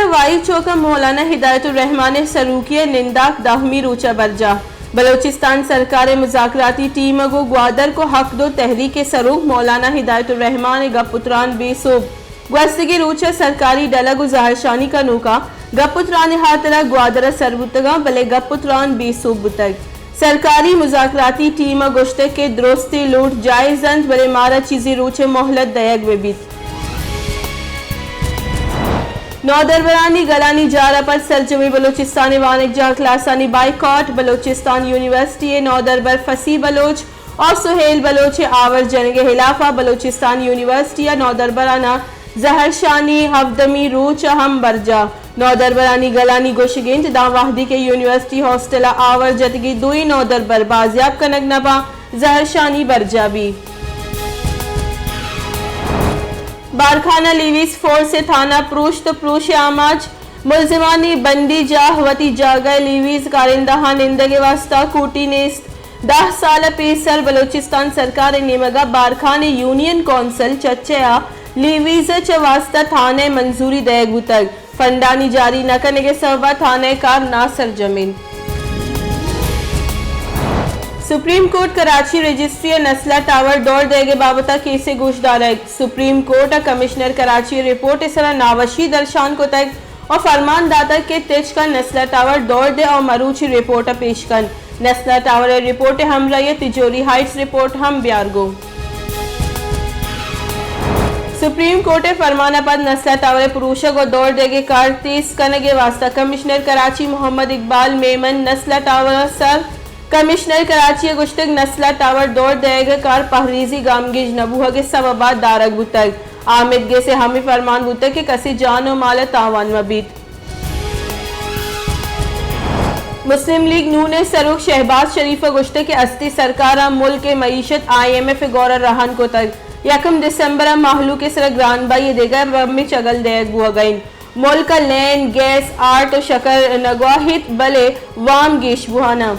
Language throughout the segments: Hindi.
वाई चौका मौलाना हिदायतुर रहमान सरूकिया निंदाक दाहमी रूचा बरजा बलोचिस्तान सरकार मुज़ाकराती टीम गो ग्वादर को हक दो तहरीक सरूक मौलाना हिदायतुर रहमान गपुत्रान बेसूब ग्वस्तगी रूचा सरकारी डलगु जहरशानी का नूका गपुत्रान हातरा ग्वादर सरबुतगा बले गपुत्रान बेसूब बुतग सरकारी मुज़ाकराती टीम गोश्ते के द्रोस्ती लूट जायजंत बले मारा चीज़ी रूचे मोहलत दयग वे बीत नौदरबरानी गलानी जारा पर सरजमी बलोचिस्तानी वानिजा क्लासानी बाइकॉट बलोचिस्तान यूनिवर्सिटी नौदरबर फसी बलोच और सुहेल बलोच आवर जनगे हिलाफा बलोचिस्तान यूनिवर्सिटी नौदरबराना जहरशानी हफ्दमी रूच हम बरजा नौदरबरानी गलानी गोशगिंज दावाहदी के यूनिवर्सिटी हॉस्टल आवर जतगी दुई नौदरबर बाजियाब कनगनबा जहरशानी बरजा भी बारखाना लीवीज फोर्स से थाना प्रूश आमाज मुलजिमानी बंदी जाहवती जागा लीवीज कारिंदहा निंदगे वास्ता कूटी नेस्त 10 साल पेसर बलोचिस्तान सरकार निमगा बारखाने यूनियन कौंसिल चच्चया लीवीज च वास्ता थाने मंजूरी दयगु तक फंडानी जारी न करने के सबा थाने कार नासर जमीन supreme court Karachi registry Nasla tower दौड़ देगे बाबता केसे गोशदार supreme court commissioner Karachi report इस तरह नावशी दर्शान को तक और फरमान दाता के तेज का नस्ला टावर दौड़ दे और मरूची रिपोर्ट पेश कर नस्ला टावर रिपोर्ट हम रही तिजोरी हाइट्स रिपोर्ट हम ब्यारगो सुप्रीम कोर्ट फरमाना पर नस्ला टावर पुरुषों को दौड़ देगे कार तेज करने के वास्ता कमिश्नर कराची मोहम्मद इकबाल मेमन नस्ला टावर सर कमिश्नर कराची गुश्तक नस्ला टावर दौड़ देगा कार पहरीजी गामगिज नबूह के सबबाद दारक बुतक आमिदगे से हमी फरमान बुतक के कसी जान और माल तावान मबीत मुस्लिम लीग नून ने सरूक शहबाज शरीफ गुश्तक के अस्ती सरकार मुल्क के मईशत IMF गौर रहन को तक 1 दिसंबर माहलू के सर ग्रान बाई देगा में चगल देग बुआ गई मुल्क लैंड गैस आर्ट और शकर नगवाहित बले वाम गेश बुहाना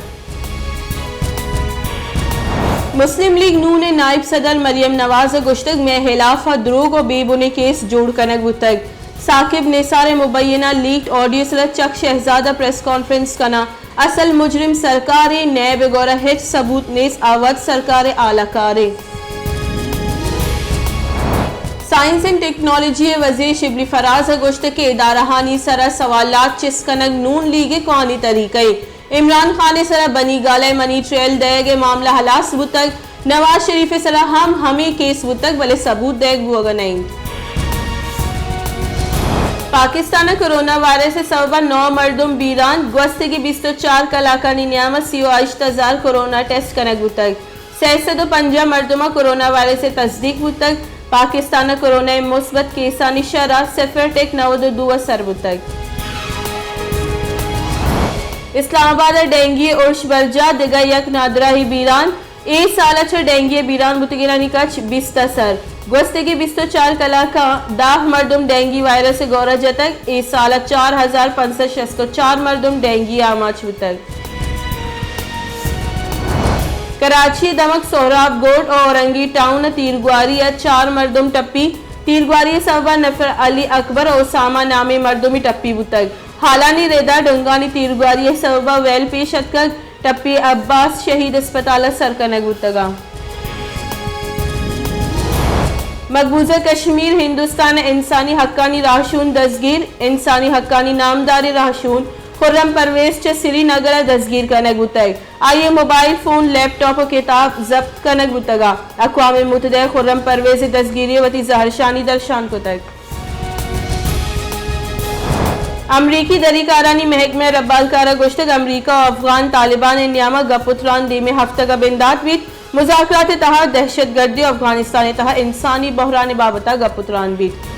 मुस्लिम लीग नू ने नायब सदर मरियम नवाज गुश्तक में हिलाफा द्रोग और बेबुने केस जोड़ कनक बुतक साकिब निसार मुबैना लीक्ड ऑडियो सर चक शहजादा प्रेस कॉन्फ्रेंस कना असल मुजरिम सरकार नैब गौरा हिच सबूत नेस आवत सरकार आलाकारे साइंस एंड टेक्नोलॉजी वजीर शिबली फराज गुश्तक के इदारहानी सरा सवालात चिस्कनक नून लीग कौनी तरीके इमरान खान सरा बनी गाले मनी ट्रेल देगे मामला हलास बुतक नवाज शरीफ सरा हम हमें केस बुतक भले सबूत देग बुआ नहीं पाकिस्तान कोरोना वायरस से सबा 9 मर्दुम बीरान ग्वस्ते की 24 कलाकानी नियामत सीओ आइश्तजार कोरोना टेस्ट कनक बुतक 650 मर्दुमा कोरोना वायरस से तस्दीक बुतक पाकिस्तान कोरोना मुस्बत केसानी शरा सिफर टेक 92 सर बुतक इस्लामाबाद डेंगी उर्श बरजा दिगा यक नादरा ही बीरान ए साल डेंगी बीरान बुतगिरानी कच 20 सर ग्वस्ते की 24 कला का दाह मर्दुम डेंगी वायरस से गौरा जतक ए साल 4564 मर्दुम डेंगी आमाच बुतक कराची दमक सोहराब गोड और औरंगी टाउन तीरग्वारी 4 मर्दुम टप्पी तीरग्वारी सबा नफर अली अकबर और ओसामा नामे मर्दुमी टप्पी बुतक हालानी रेदा डोंगानी तीरग्वारी सबा वेल पेश अतक टप्पी अब्बास शहीद अस्पताल सरकनग बुतगा मकबूजा कश्मीर हिंदुस्तान इंसानी हक्कानी राहशून दसगीर इंसानी हक्कानी नामदारी राहशून खुर्रम परवेज च श्रीनगर दसगीर कनक बुतग आइए मोबाइल फोन लैपटॉप और किताब जब्त कनक बुतगा अक़वाम मुत्तहिदा खुर्रम परवेज दसगीरी वती जहरशानी दर्शान को तक अमरीकी दरीकारानी महकमा रब्बालकारा गुश्तक अमरीका और अफगान तालिबान नियामक गपुत्रान दी में हफ्ता का बिंदात बीत मुज़ाकरात तहा दहशत गर्दी और अफगानिस्तान तहा इंसानी बहरान बाबता गपुत्रान बीत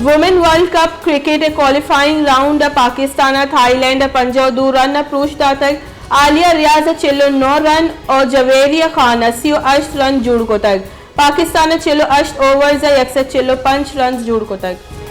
women world cup cricket qualifying round Pakistan Thailand 52 run प्रूश तक आलिया रियाज चिल्लो 9 रन और जवेरिया खान 80 रन जुड़ को तक पाकिस्तान चिल्लो 8 ओवर्स 105 रन जुड़ को तक